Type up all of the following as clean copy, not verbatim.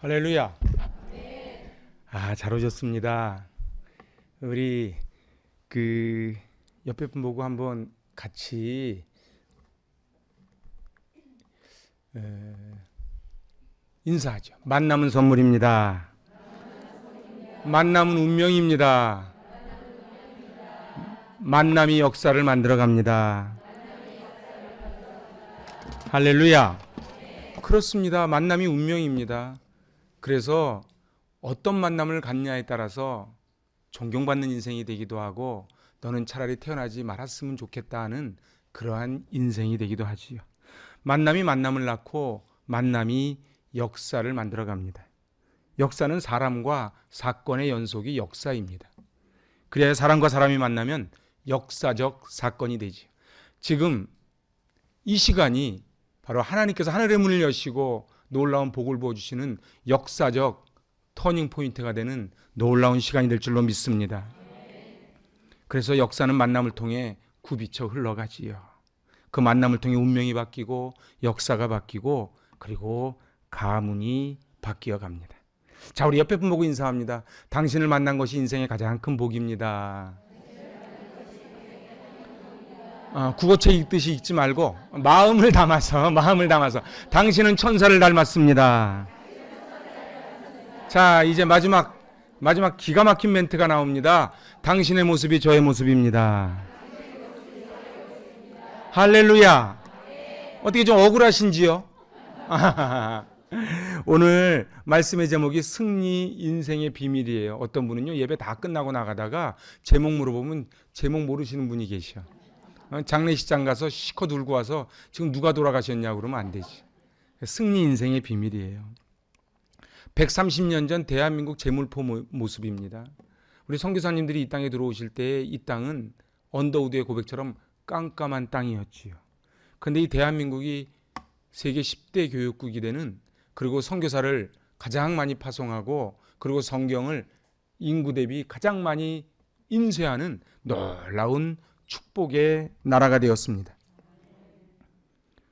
할렐루야. 잘 오셨습니다. 우리 옆에 분 보고 한번 같이 인사하죠. 만남은 선물입니다. 만남은 운명입니다. 만남이 역사를 만들어 갑니다. 할렐루야. 그렇습니다. 만남이 운명입니다. 그래서 어떤 만남을 갖냐에 따라서 존경받는 인생이 되기도 하고 너는 차라리 태어나지 말았으면 좋겠다 하는 그러한 인생이 되기도 하지요. 만남이 만남을 낳고 만남이 역사를 만들어 갑니다. 역사는 사람과 사건의 연속이 역사입니다. 그래야 사람과 사람이 만나면 역사적 사건이 되지요. 지금 이 시간이 바로 하나님께서 하늘의 문을 여시고 놀라운 복을 부어주시는 역사적 터닝 포인트가 되는 놀라운 시간이 될 줄로 믿습니다. 그래서 역사는 만남을 통해 굽이쳐 흘러가지요. 그 만남을 통해 운명이 바뀌고 역사가 바뀌고 그리고 가문이 바뀌어 갑니다. 자, 우리 옆에 분 보고 인사합니다. 당신을 만난 것이 인생의 가장 큰 복입니다. 국어책 읽듯이 읽지 말고 마음을 담아서 당신은 천사를 닮았습니다. 자, 이제 마지막 기가 막힌 멘트가 나옵니다. 당신의 모습이 저의 모습입니다. 할렐루야. 어떻게 좀 억울하신지요? 오늘 말씀의 제목이 승리 인생의 비밀이에요. 어떤 분은요, 예배 다 끝나고 나가다가 제목 물어보면 제목 모르시는 분이 계셔. 장례식장 가서 시커 들고 와서 지금 누가 돌아가셨냐고 그러면 안 되지. 승리 인생의 비밀이에요. 130년 전 대한민국 제물포 모습입니다. 우리 선교사님들이 이 땅에 들어오실 때 이 땅은 언더우드의 고백처럼 깜깜한 땅이었지요. 그런데 이 대한민국이 세계 10대 교육국이 되는, 그리고 선교사를 가장 많이 파송하고 그리고 성경을 인구 대비 가장 많이 인쇄하는 놀라운 축복의 나라가 되었습니다.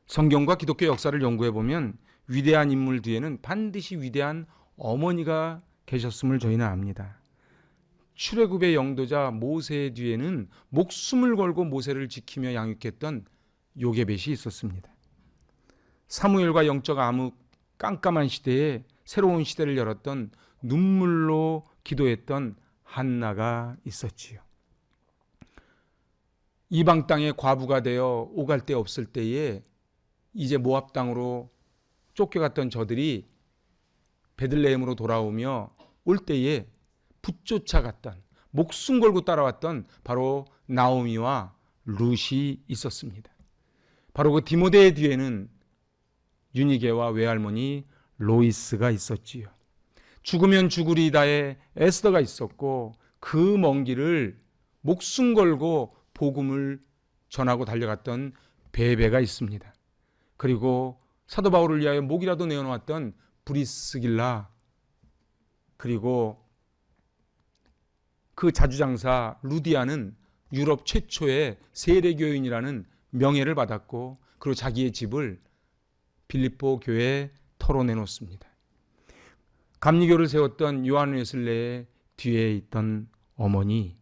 성경과 기독교 역사를 연구해 보면 위대한 인물 뒤에는 반드시 위대한 어머니가 계셨음을 저희는 압니다. 출애굽의 영도자 모세 뒤에는 목숨을 걸고 모세를 지키며 양육했던 요게벳이 있었습니다. 사무엘과 영적 암흑 깜깜한 시대에 새로운 시대를 열었던 눈물로 기도했던 한나가 있었지요. 이방 땅의 과부가 되어 오갈 데 없을 때에 이제 모압 땅으로 쫓겨갔던 저들이 베들레헴으로 돌아오며 올 때에 붙쫓아갔던, 목숨 걸고 따라왔던 바로 나오미와 룻이 있었습니다. 바로 그 디모데의 뒤에는 유니게와 외할머니 로이스가 있었지요. 죽으면 죽으리다의 에스더가 있었고 그 먼 길을 목숨 걸고 복음을 전하고 달려갔던 베베가 있습니다. 그리고 사도 바울을 위하여 목이라도 내어놓았던 브리스길라, 그리고 그 자주장사 루디아는 유럽 최초의 세례교인이라는 명예를 받았고 그리고 자기의 집을 빌립보 교회에 털어내놓습니다. 감리교를 세웠던 요한 웨슬레의 뒤에 있던 어머니,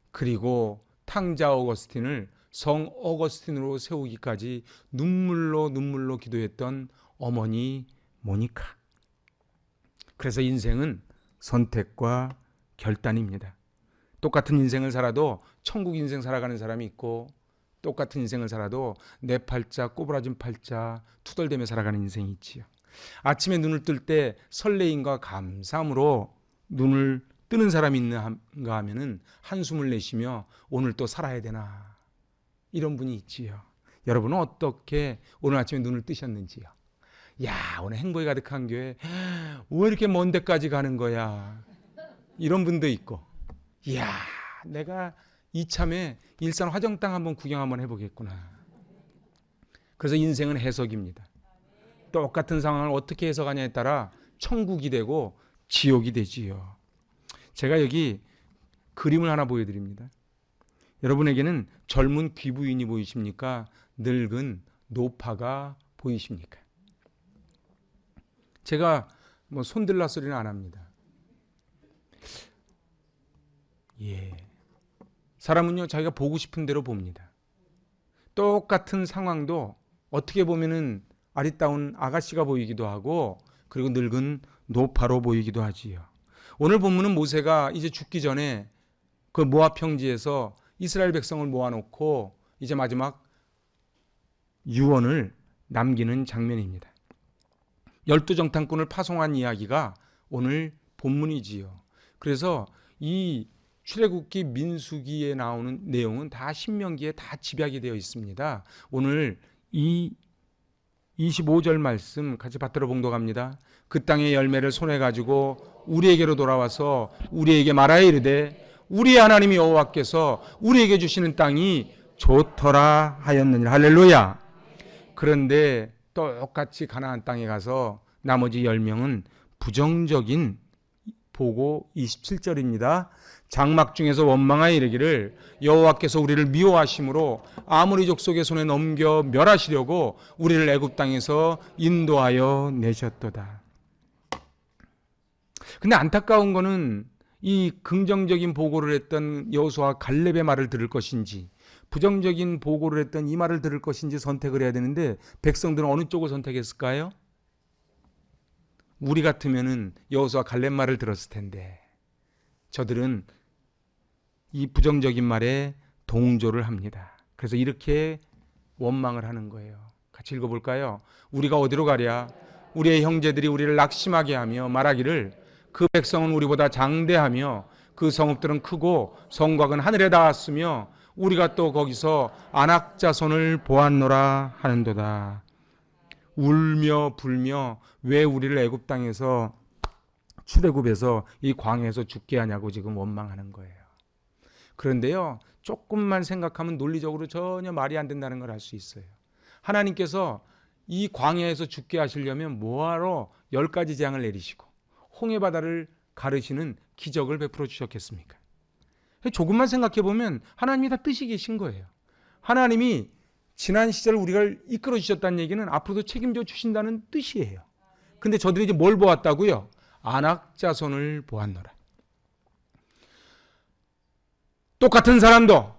그리고 탕자 어거스틴을 성 어거스틴으로 세우기까지 눈물로 기도했던 어머니 모니카. 그래서 인생은 선택과 결단입니다. 똑같은 인생을 살아도 천국 인생 살아가는 사람이 있고 똑같은 인생을 살아도 내 팔자 꼬부라진 팔자 투덜대며 살아가는 인생이 있지요. 아침에 눈을 뜰 때 설레임과 감사함으로 눈을 뜨는 사람이 있는가 하면은 한숨을 내쉬며 오늘 또 살아야 되나, 이런 분이 있지요. 여러분은 어떻게 오늘 아침에 눈을 뜨셨는지요? 야, 오늘 행복이 가득한 교회 왜 이렇게 먼 데까지 가는 거야, 이런 분도 있고, 이야, 내가 이참에 일산 화정땅 한번 구경 한번 해보겠구나. 그래서 인생은 해석입니다. 똑같은 상황을 어떻게 해석하냐에 따라 천국이 되고 지옥이 되지요. 제가 여기 그림을 하나 보여드립니다. 여러분에게는 젊은 귀부인이 보이십니까? 늙은 노파가 보이십니까? 제가 뭐 손들라 소리는 안 합니다. 사람은요, 자기가 보고 싶은 대로 봅니다. 똑같은 상황도 어떻게 보면은 아리따운 아가씨가 보이기도 하고, 그리고 늙은 노파로 보이기도 하지요. 오늘 본문은 모세가 이제 죽기 전에 그 모압 평지에서 이스라엘 백성을 모아놓고 이제 마지막 유언을 남기는 장면입니다. 12정탐꾼을 파송한 이야기가 오늘 본문이지요. 그래서 이 출애굽기, 민수기에 나오는 내용은 다 신명기에 다 집약이 되어 있습니다. 오늘 이 25절 말씀 같이 받들어 봉독합니다. 그 땅의 열매를 손에 가지고 우리에게로 돌아와서 우리에게 말하여 이르되 우리 하나님 여호와께서 우리에게 주시는 땅이 좋더라 하였느니라. 할렐루야. 그런데 똑같이 가나안 땅에 가서 나머지 10명은 부정적인 보고 27절입니다. 장막 중에서 원망하여 이르기를 여호와께서 우리를 미워하심으로 아모리 족속의 손에 넘겨 멸하시려고 우리를 애굽 땅에서 인도하여 내셨도다. 근데 안타까운 거는 이 긍정적인 보고를 했던 여호수아 갈렙의 말을 들을 것인지, 부정적인 보고를 했던 이 말을 들을 것인지 선택을 해야 되는데, 백성들은 어느 쪽을 선택했을까요? 우리 같으면은 여호수아 갈렙 말을 들었을 텐데, 저들은 이 부정적인 말에 동조를 합니다. 그래서 이렇게 원망을 하는 거예요. 같이 읽어볼까요? 우리가 어디로 가랴? 우리의 형제들이 우리를 낙심하게 하며 말하기를 그 백성은 우리보다 장대하며 그 성읍들은 크고 성곽은 하늘에 닿았으며 우리가 또 거기서 아낙 자손을 보았노라 하는도다. 울며 불며 왜 우리를 애굽 땅에서 출애굽에서 이 광야에서 죽게 하냐고 지금 원망하는 거예요. 그런데요, 조금만 생각하면 논리적으로 전혀 말이 안 된다는 걸 알 수 있어요. 하나님께서 이 광야에서 죽게 하시려면 뭐하러 10가지 재앙을 내리시고 홍해바다를 가르시는 기적을 베풀어 주셨겠습니까? 조금만 생각해 보면 하나님이 다 뜻이 계신 거예요. 하나님이 지난 시절 우리가 이끌어 주셨다는 얘기는 앞으로도 책임져 주신다는 뜻이에요. 근데 저들이 이제 뭘 보았다고요? 아낙 자손을 보았노라. 똑같은 사람도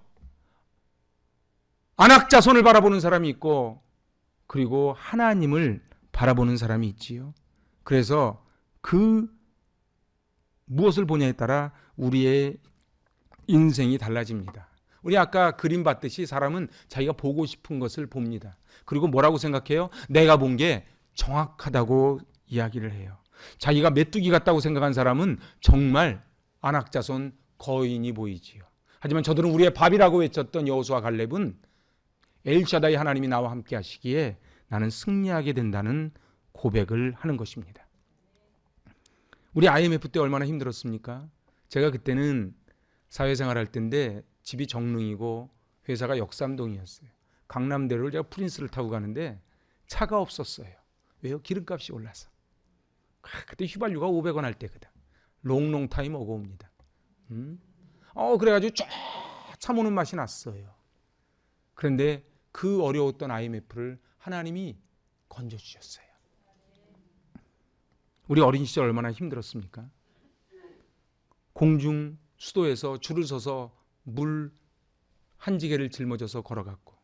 아낙 자손을 바라보는 사람이 있고, 그리고 하나님을 바라보는 사람이 있지요. 그래서 그 무엇을 보냐에 따라 우리의 인생이 달라집니다. 우리 아까 그림 봤듯이 사람은 자기가 보고 싶은 것을 봅니다. 그리고 뭐라고 생각해요? 내가 본 게 정확하다고 이야기를 해요. 자기가 메뚜기 같다고 생각한 사람은 정말 아낙자손 거인이 보이지요. 하지만 저들은 우리의 밥이라고 외쳤던 여호수아 갈렙은 엘샤다이 하나님이 나와 함께 하시기에 나는 승리하게 된다는 고백을 하는 것입니다. 우리 IMF 때 얼마나 힘들었습니까? 제가 그때는 사회생활 할 때인데 집이 정릉이고 회사가 역삼동이었어요. 강남대로를 제가 프린스를 타고 가는데 차가 없었어요. 왜요? 기름값이 올라서. 그때 휘발유가 500원 할 때거든. 롱타임 오고 옵니다. 그래가지고 쫙 참오는 맛이 났어요. 그런데 그 어려웠던 IMF를 하나님이 건져주셨어요. 우리 어린 시절 얼마나 힘들었습니까? 공중 수도에서 줄을 서서 물 한 지게를 짊어져서 걸어갔고,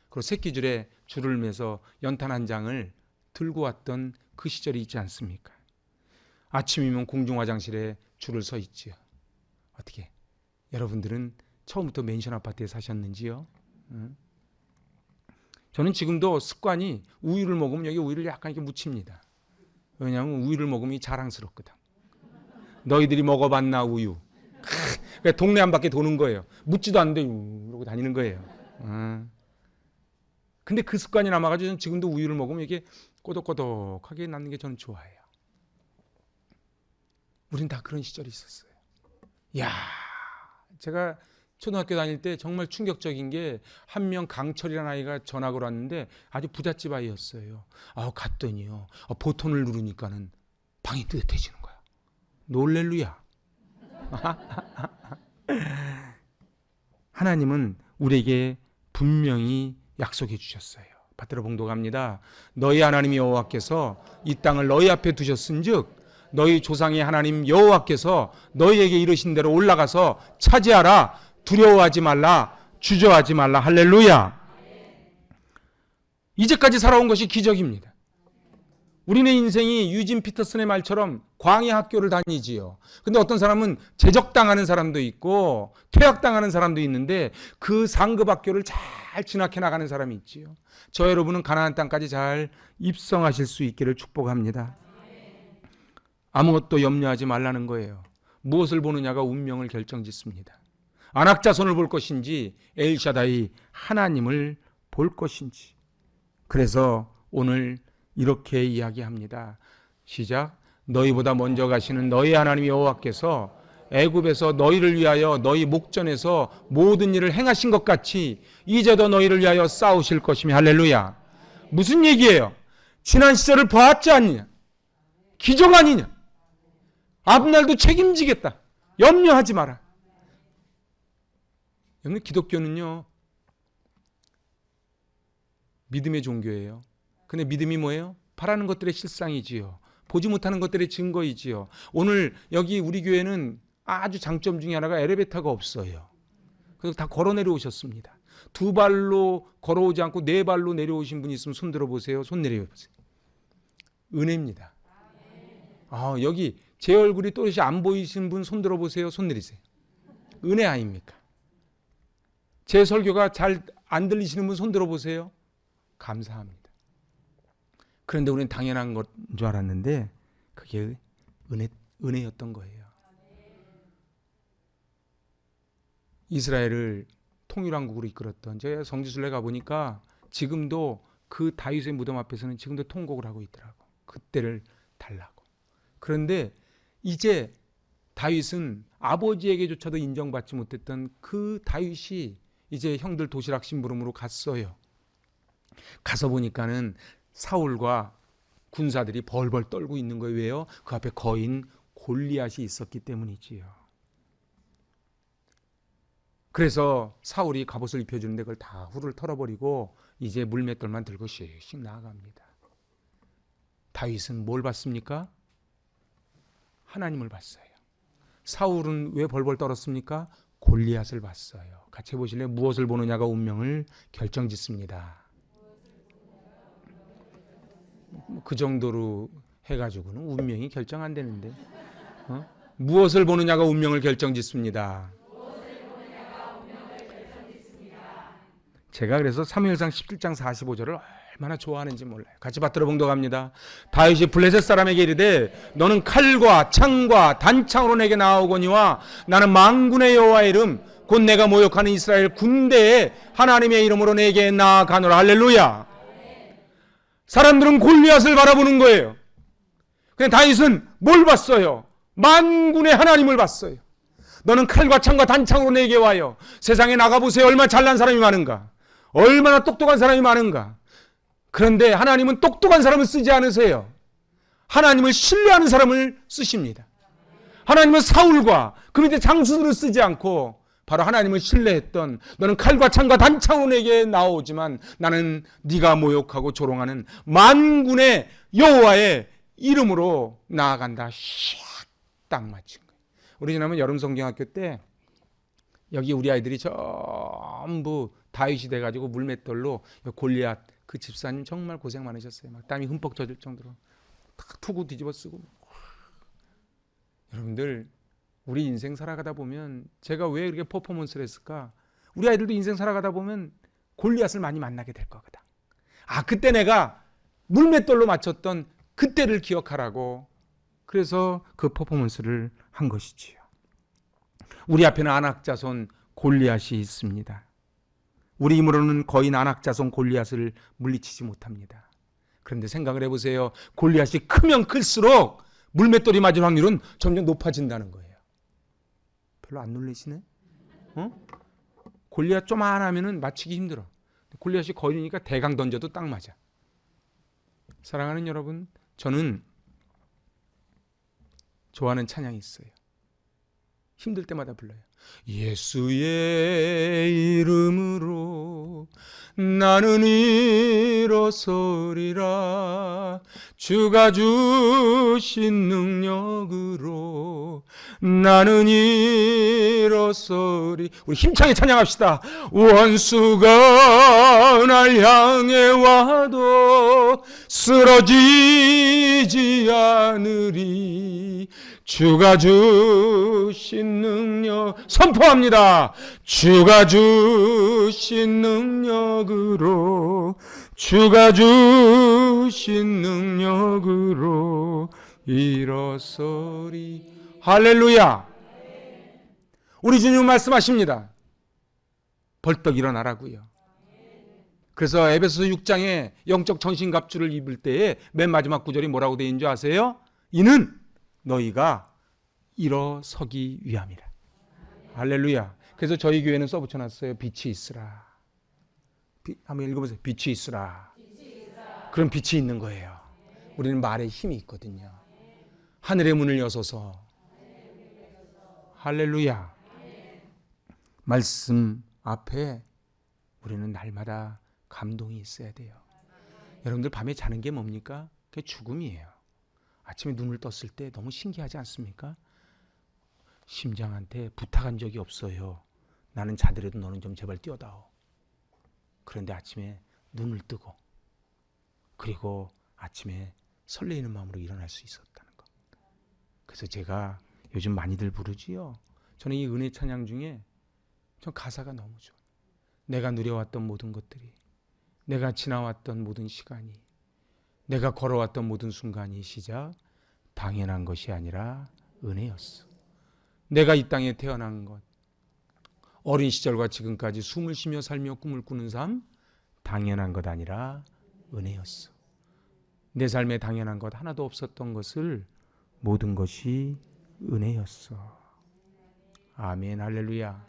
그리고 새끼줄에 줄을 매서 연탄 한 장을 들고 왔던 그 시절이 있지 않습니까? 아침이면 공중 화장실에 줄을 서 있지요. 어떻게? 여러분들은 처음부터 맨션 아파트에 사셨는지요? 저는 지금도 습관이 우유를 먹으면 여기 우유를 약간 이렇게 묻힙니다. 왜냐하면 우유를 먹으면 자랑스럽거든. 너희들이 먹어봤나 우유? 그러니까 동네 한 바퀴 도는 거예요. 묻지도 않는데 이러고 다니는 거예요. 근데 그 습관이 남아가지고 저는 지금도 우유를 먹으면 이게 꼬독꼬독하게 남는 게 저는 좋아해요. 우린 다 그런 시절이 있었어요. 야, 제가 초등학교 다닐 때 정말 충격적인 게 한 명 강철이라는 아이가 전학을 왔는데 아주 부잣집 아이였어요. 갔더니요. 버튼을 누르니까는 방이 뜨뜻해지는 거야. 놀렐루야. 하나님은 우리에게 분명히 약속해 주셨어요. 받들어 봉독합니다. 너희 하나님 여호와께서 이 땅을 너희 앞에 두셨은즉 너희 조상의 하나님 여호와께서 너희에게 이르신 대로 올라가서 차지하라. 두려워하지 말라. 주저하지 말라. 할렐루야. 이제까지 살아온 것이 기적입니다. 우리는 인생이 유진 피터슨의 말처럼 광야 학교를 다니지요. 근데 어떤 사람은 제적당하는 사람도 있고 퇴학당하는 사람도 있는데 그 상급 학교를 잘 진학해 나가는 사람이 있지요. 저 여러분은 가나안 땅까지 잘 입성하실 수 있기를 축복합니다. 아무것도 염려하지 말라는 거예요. 무엇을 보느냐가 운명을 결정짓습니다. 안악자손을 볼 것인지 엘샤다이 하나님을 볼 것인지. 그래서 오늘 이렇게 이야기합니다. 시작. 너희보다 먼저 가시는 너희 하나님 여호와께서 애굽에서 너희를 위하여 너희 목전에서 모든 일을 행하신 것 같이 이제도 너희를 위하여 싸우실 것이며. 할렐루야. 무슨 얘기예요? 지난 시절을 보았지 않느냐? 기적 아니냐? 앞날도 책임지겠다. 염려하지 마라. 여러분, 기독교는요 믿음의 종교예요. 근데 믿음이 뭐예요? 바라는 것들의 실상이지요. 보지 못하는 것들의 증거이지요. 오늘 여기 우리 교회는 아주 장점 중에 하나가 엘리베이터가 없어요. 그래서 다 걸어 내려오셨습니다. 두 발로 걸어오지 않고 네 발로 내려오신 분이 있으면 손 들어보세요. 손 내려보세요. 은혜입니다. 여기 제 얼굴이 또렷이 안 보이신 분 손 들어보세요. 손 내리세요. 은혜 아닙니까? 제 설교가 잘 안 들리시는 분 손 들어보세요. 감사합니다. 그런데 우리는 당연한 것 줄 알았는데 그게 은혜였던 거예요. 이스라엘을 통일왕국으로 이끌었던, 제가 성지순례 가보니까 지금도 그 다윗의 무덤 앞에서는 지금도 통곡을 하고 있더라고. 그때를 달라고. 그런데 이제 다윗은 아버지에게조차도 인정받지 못했던 그 다윗이 이제 형들 도시락 심부름으로 갔어요. 가서 보니까는 사울과 군사들이 벌벌 떨고 있는 거예요. 왜요? 그 앞에 거인 골리앗이 있었기 때문이지요. 그래서 사울이 갑옷을 입혀주는데 그걸 다 후를 털어버리고 이제 물맷돌만 들고 씩씩 나아갑니다. 다윗은 뭘 봤습니까? 하나님을 봤어요. 사울은 왜 벌벌 떨었습니까? 골리앗을 봤어요. 같이 해보실래요? 무엇을 보느냐가 운명을 결정짓습니다. 그 정도로 해가지고는 운명이 결정 안 되는데, 무엇을 보느냐가 운명을 결정짓습니다. 제가 그래서 사무엘상 17장 45절을 얼마나 좋아하는지 몰라요. 같이 받들어 봉독합니다. 다윗이 블레셋 사람에게 이르되 너는 칼과 창과 단창으로 내게 나아오거니와 나는 만군의 여호와의 이름 곧 내가 모욕하는 이스라엘 군대의 하나님의 이름으로 내게 나아가노라. 할렐루야. 사람들은 골리앗을 바라보는 거예요. 근데 다윗은 뭘 봤어요? 만군의 하나님을 봤어요. 너는 칼과 창과 단창으로 내게 와요. 세상에 나가보세요. 얼마나 잘난 사람이 많은가. 얼마나 똑똑한 사람이 많은가. 그런데 하나님은 똑똑한 사람을 쓰지 않으세요. 하나님을 신뢰하는 사람을 쓰십니다. 하나님은 사울과 그 밑에 장수들을 쓰지 않고 바로 하나님을 신뢰했던, 너는 칼과 창과 단창으로 내게 나오지만 나는 네가 모욕하고 조롱하는 만군의 여호와의 이름으로 나아간다. 딱 맞춘 거예요. 우리 지난번 여름 성경학교 때 여기 우리 아이들이 전부 다윗이 돼가지고 물맷돌로 골리앗, 그 집사님 정말 고생 많으셨어요. 막 땀이 흠뻑 젖을 정도로 탁 투구 뒤집어 쓰고. 여러분들, 우리 인생 살아가다 보면, 제가 왜 그렇게 퍼포먼스를 했을까? 우리 아이들도 인생 살아가다 보면 골리앗을 많이 만나게 될 거거든. 그때 내가 물맷돌로 맞췄던 그때를 기억하라고. 그래서 그 퍼포먼스를 한 것이지요. 우리 앞에는 안악자손 골리앗이 있습니다. 우리 힘으로는 거인 안악자손 골리앗을 물리치지 못합니다. 그런데 생각을 해보세요. 골리앗이 크면 클수록 물맷돌이 맞을 확률은 점점 높아진다는 거예요. 별로 안 놀라시네? 골리앗 조만하면은 맞히기 힘들어. 골리앗이 거인이니까 대강 던져도 딱 맞아. 사랑하는 여러분, 저는 좋아하는 찬양이 있어요. 힘들 때마다 불러요. 예수의 이름으로 나는 일어서리라. 주가 주신 능력으로 나는 일어서리. 우리 힘차게 찬양합시다. 원수가 날 향해 와도 쓰러지지 않으리. 주가 주신 능력 선포합니다. 주가 주신 능력으로, 주가 주신 능력으로 일어서리. 할렐루야. 우리 주님 말씀하십니다. 벌떡 일어나라고요. 그래서 에베소서 6장에 영적 전신갑주를 입을 때에 맨 마지막 구절이 뭐라고 되어 있는 줄 아세요? 이는 너희가 일어서기 위함이라. 할렐루야. 그래서 저희 교회는 써붙여놨어요. 빛이 있으라. 한번 읽어보세요. 빛이 있으라. 그럼 빛이 있는 거예요. 우리는 말에 힘이 있거든요. 하늘의 문을 여소서. 할렐루야. 말씀 앞에 우리는 날마다 감동이 있어야 돼요. 여러분들 밤에 자는 게 뭡니까? 그게 죽음이에요. 아침에 눈을 떴을 때 너무 신기하지 않습니까? 심장한테 부탁한 적이 없어요. 나는 자더라도 너는 좀 제발 뛰어다오. 그런데 아침에 눈을 뜨고, 그리고 아침에 설레이는 마음으로 일어날 수 있었다는 것. 그래서 제가 요즘 많이들 부르지요. 저는 이 은혜 찬양 중에 전 가사가 너무 좋아요. 내가 누려왔던 모든 것들이, 내가 지나왔던 모든 시간이, 내가 걸어왔던 모든 순간이 시작 당연한 것이 아니라 은혜였어. 내가 이 땅에 태어난 것, 어린 시절과 지금까지 숨을 쉬며 살며 꿈을 꾸는 삶, 당연한 것 아니라 은혜였어. 내 삶에 당연한 것 하나도 없었던 것을 모든 것이 은혜였어. 아멘. 할렐루야.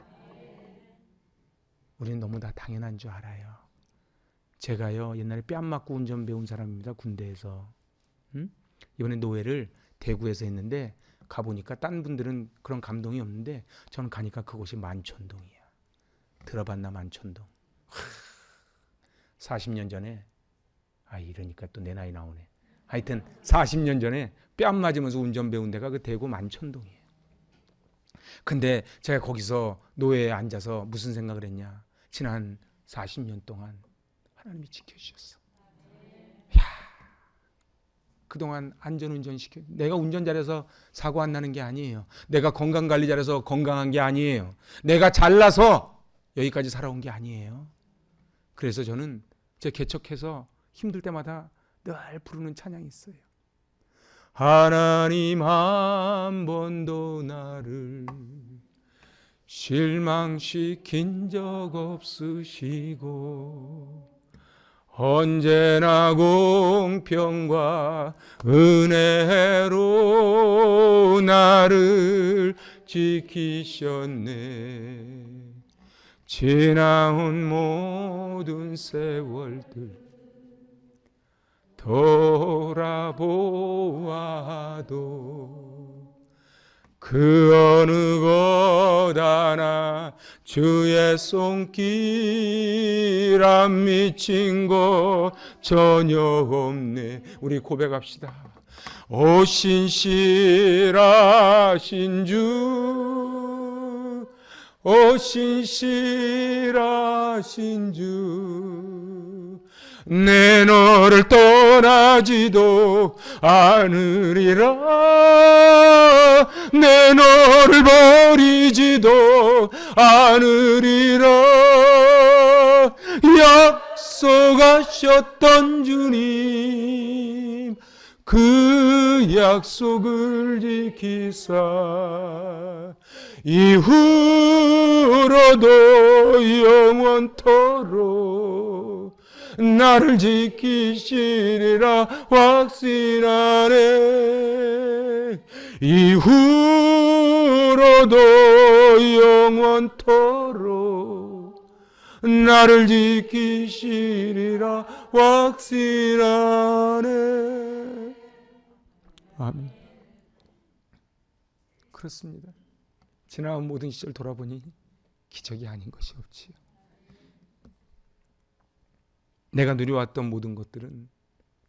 우리는 너무 다 당연한 줄 알아요. 제가요 옛날에 뺨 맞고 운전 배운 사람입니다. 군대에서. 이번에 노회를 대구에서 했는데 가보니까 딴 분들은 그런 감동이 없는데 저는 가니까 그곳이 만촌동이야. 들어봤나 만촌동. 40년 전에, 이러니까 또 내 나이 나오네. 하여튼 40년 전에 뺨 맞으면서 운전 배운 데가 그 대구 만촌동이에요. 근데 제가 거기서 노회에 앉아서 무슨 생각을 했냐. 지난 40년 동안 하나님이 지켜주셨어. 야, 그동안 안전운전 시켜. 내가 운전 잘해서 사고 안 나는 게 아니에요. 내가 건강관리 잘해서 건강한 게 아니에요. 내가 잘나서 여기까지 살아온 게 아니에요. 그래서 저는 제 개척해서 힘들 때마다 늘 부르는 찬양이 있어요. 하나님 한 번도 나를 실망시킨 적 없으시고 언제나 공평과 은혜로 나를 지키셨네. 지나온 모든 세월들 돌아보아도 그 어느 것 하나 주의 손길 안 미친 것 전혀 없네. 우리 고백합시다. 오 신실하신 주, 오 신실하신 주, 내 너를 떠나지도 않으리라. 내 너를 버리지도 않으리라. 약속하셨던 주님, 그 약속을 지키사 이후로도 영원토록 나를 지키시리라 확신하네. 이후로도 영원토록 나를 지키시리라 확신하네. 아멘. 그렇습니다. 지나온 모든 시절 돌아보니 기적이 아닌 것이 없지요. 내가 누려왔던 모든 것들은,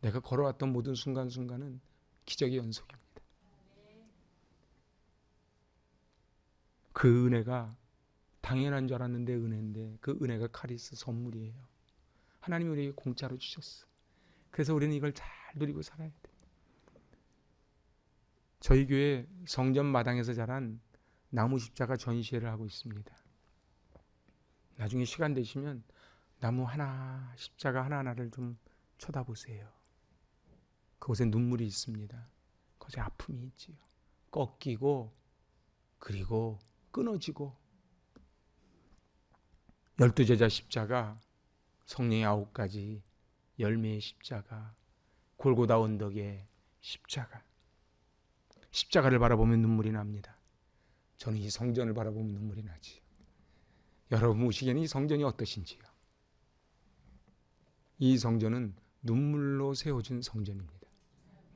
내가 걸어왔던 모든 순간순간은 기적의 연속입니다. 그 은혜가 당연한 줄 알았는데 은혜인데, 그 은혜가 카리스 선물이에요. 하나님이 우리에게 공짜로 주셨어. 그래서 우리는 이걸 잘 누리고 살아야 돼. 저희 교회 성전 마당에서 자란 나무 십자가 전시회를 하고 있습니다. 나중에 시간 되시면 나무 하나, 십자가 하나하나를 좀 쳐다보세요. 그곳에 눈물이 있습니다. 그곳에 아픔이 있지요. 꺾이고, 그리고 끊어지고, 12제자 십자가, 성령의 9가지 열매의 십자가, 골고다 언덕의 십자가. 십자가를 바라보면 눈물이 납니다. 저는 이 성전을 바라보면 눈물이 나지요. 여러분 보시기에는 이 성전이 어떠신지요? 이 성전은 눈물로 세워진 성전입니다.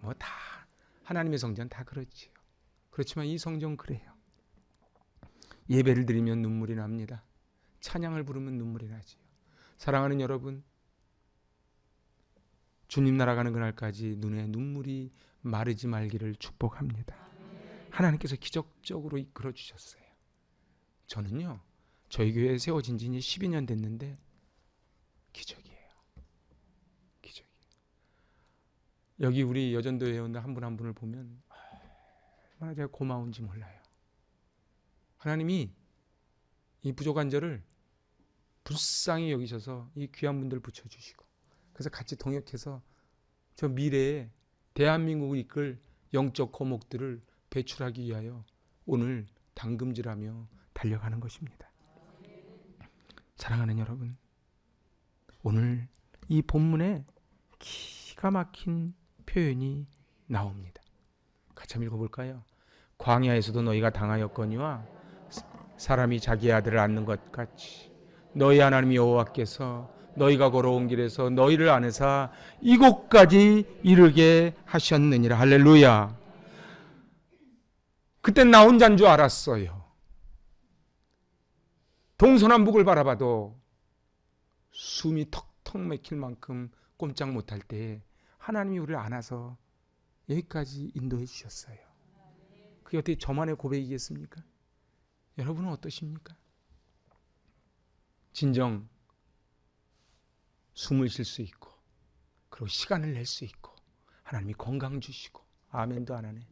뭐 다 하나님의 성전 다 그렇지요. 그렇지만 이 성전 그래요. 예배를 드리면 눈물이 납니다. 찬양을 부르면 눈물이 나지요. 사랑하는 여러분, 주님 날아가는 그날까지 눈에 눈물이 마르지 말기를 축복합니다. 하나님께서 기적적으로 이끌어 주셨어요. 저는요, 저희 교회에 세워진 지 이제 12년 됐는데 기적이에요. 기적이에요. 여기 우리 여전도 회원들 한 분 한 분을 보면 얼마나 제가 고마운지 몰라요. 하나님이 이 부족한 저를 불쌍히 여기셔서 이 귀한 분들 붙여주시고, 그래서 같이 동역해서 저 미래에 대한민국을 이끌 영적 거목들을 배출하기 위하여 오늘 당금질하며 달려가는 것입니다. 사랑하는 여러분, 오늘 이 본문에 기가 막힌 표현이 나옵니다. 같이 한번 읽어볼까요? 광야에서도 너희가 당하였거니와 사람이 자기 아들을 안는 것 같이 너희 하나님 여호와께서 너희가 걸어온 길에서 너희를 안으사 이곳까지 이르게 하셨느니라. 할렐루야. 그땐 나 혼자인 줄 알았어요. 동서남북을 바라봐도 숨이 턱턱 막힐 만큼 꼼짝 못할 때 하나님이 우리를 안아서 여기까지 인도해 주셨어요. 그게 어떻게 저만의 고백이겠습니까? 여러분은 어떠십니까? 진정 숨을 쉴 수 있고, 그리고 시간을 낼 수 있고, 하나님이 건강 주시고, 아멘도 안 하네.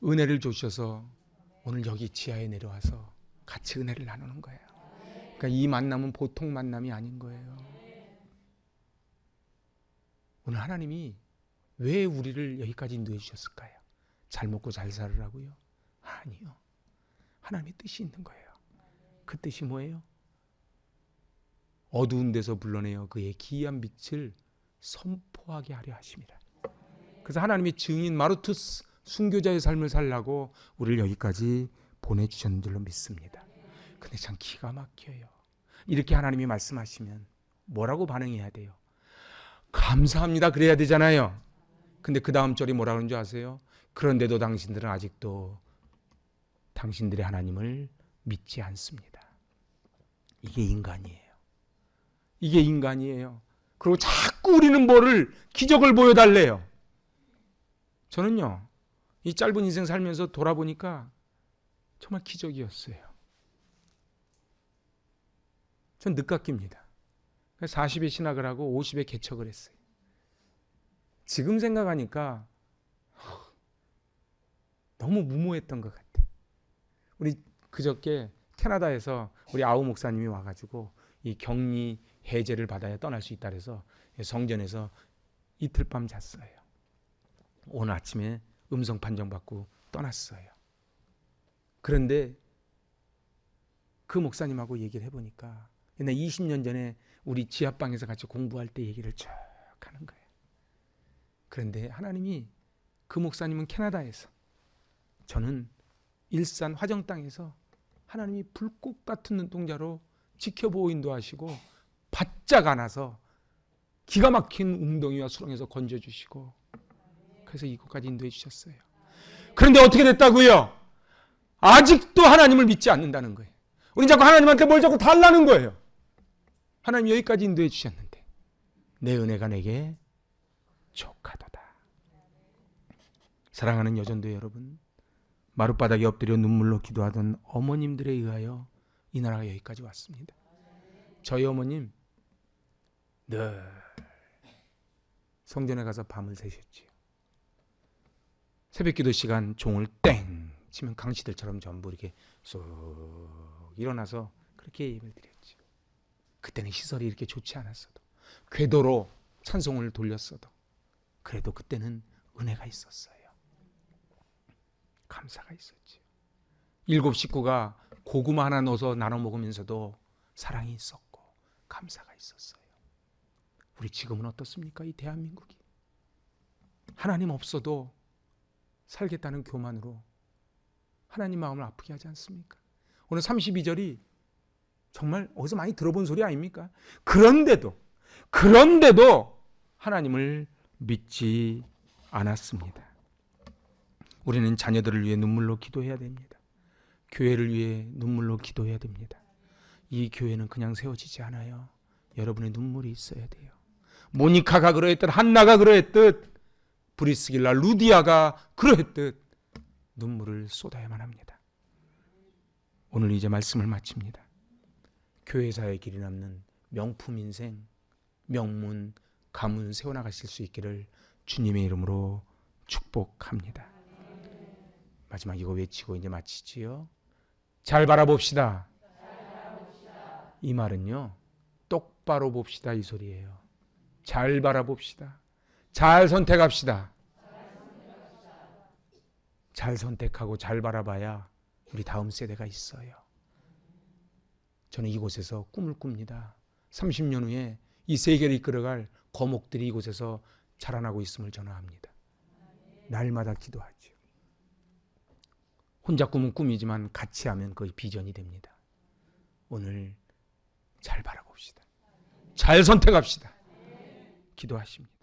은혜를 주셔서 오늘 여기 지하에 내려와서 같이 은혜를 나누는 거예요. 그러니까 이 만남은 보통 만남이 아닌 거예요. 오늘 하나님이 왜 우리를 여기까지 인도해 주셨을까요? 잘 먹고 잘 살으라고요? 아니요. 하나님의 뜻이 있는 거예요. 그 뜻이 뭐예요? 어두운 데서 불러내어 그의 기이한 빛을 선포하게 하려 하심이라. 그래서 하나님의 증인 마르투스 순교자의 삶을 살라고 우리를 여기까지 보내주셨는 줄로 믿습니다. 근데 참 기가 막혀요. 이렇게 하나님이 말씀하시면 뭐라고 반응해야 돼요? 감사합니다 그래야 되잖아요. 근데 그 다음 절이 뭐라고 하는 줄 아세요? 그런데도 당신들은 아직도 당신들의 하나님을 믿지 않습니다. 이게 인간이에요. 이게 인간이에요. 그리고 자꾸 우리는 뭐를, 기적을 보여달래요. 저는요, 이 짧은 인생 살면서 돌아보니까 정말 기적이었어요. 전 늦깎입니다. 40에 신학을 하고 50에 개척을 했어요. 지금 생각하니까 너무 무모했던 것 같아. 우리 그저께 캐나다에서 우리 아우 목사님이 와가지고 이 격리 해제를 받아야 떠날 수 있다 그래서 성전에서 이틀 밤 잤어요. 오늘 아침에 음성 판정 받고 떠났어요. 그런데 그 목사님하고 얘기를 해보니까 옛날 20년 전에 우리 지하방에서 같이 공부할 때 얘기를 쭉 하는 거예요. 그런데 하나님이, 그 목사님은 캐나다에서, 저는 일산 화정 땅에서 하나님이 불꽃 같은 눈동자로 지켜보고 인도하시고 바짝 안아서 기가 막힌 웅덩이와 수렁에서 건져주시고, 그래서 이곳까지 인도해 주셨어요. 그런데 어떻게 됐다고요? 아직도 하나님을 믿지 않는다는 거예요. 우린 자꾸 하나님한테 뭘 자꾸 달라는 거예요. 하나님 여기까지 인도해 주셨는데 내 은혜가 내게 족하도다. 사랑하는 여전도 여러분, 마룻바닥에 엎드려 눈물로 기도하던 어머님들에 의하여 이 나라가 여기까지 왔습니다. 저희 어머님 늘 성전에 가서 밤을 새셨지요. 새벽기도 시간 종을 땡 치면 강시들처럼 전부 이렇게 쏙 일어나서 그렇게 예배를 드렸죠. 그때는 시설이 이렇게 좋지 않았어도, 궤도로 찬송을 돌렸어도, 그래도 그때는 은혜가 있었어요. 감사가 있었죠. 7 식구가 고구마 하나 넣어서 나눠 먹으면서도 사랑이 있었고 감사가 있었어요. 우리 지금은 어떻습니까? 이 대한민국이 하나님 없어도 살겠다는 교만으로 하나님 마음을 아프게 하지 않습니까? 오늘 32절이 정말 어디서 많이 들어본 소리 아닙니까? 그런데도 하나님을 믿지 않았습니다. 우리는 자녀들을 위해 눈물로 기도해야 됩니다. 교회를 위해 눈물로 기도해야 됩니다. 이 교회는 그냥 세워지지 않아요. 여러분의 눈물이 있어야 돼요. 모니카가 그러했듯, 한나가 그러했듯, 브리스길라, 루디아가 그러했듯 눈물을 쏟아야만 합니다. 오늘 이제 말씀을 마칩니다. 교회사의 길이 남는 명품 인생, 명문, 가문 세워나가실 수 있기를 주님의 이름으로 축복합니다. 마지막 이거 외치고 이제 마치지요. 잘 바라봅시다. 이 말은요, 똑바로 봅시다 이 소리예요. 잘 바라봅시다. 잘 선택합시다. 잘 선택하고 잘 바라봐야 우리 다음 세대가 있어요. 저는 이곳에서 꿈을 꿉니다. 30년 후에 이 세계를 이끌어갈 거목들이 이곳에서 자라나고 있음을 전화합니다. 날마다 기도하죠. 혼자 꿈은 꿈이지만 같이 하면 거의 비전이 됩니다. 오늘 잘 바라봅시다. 잘 선택합시다. 기도하십니다.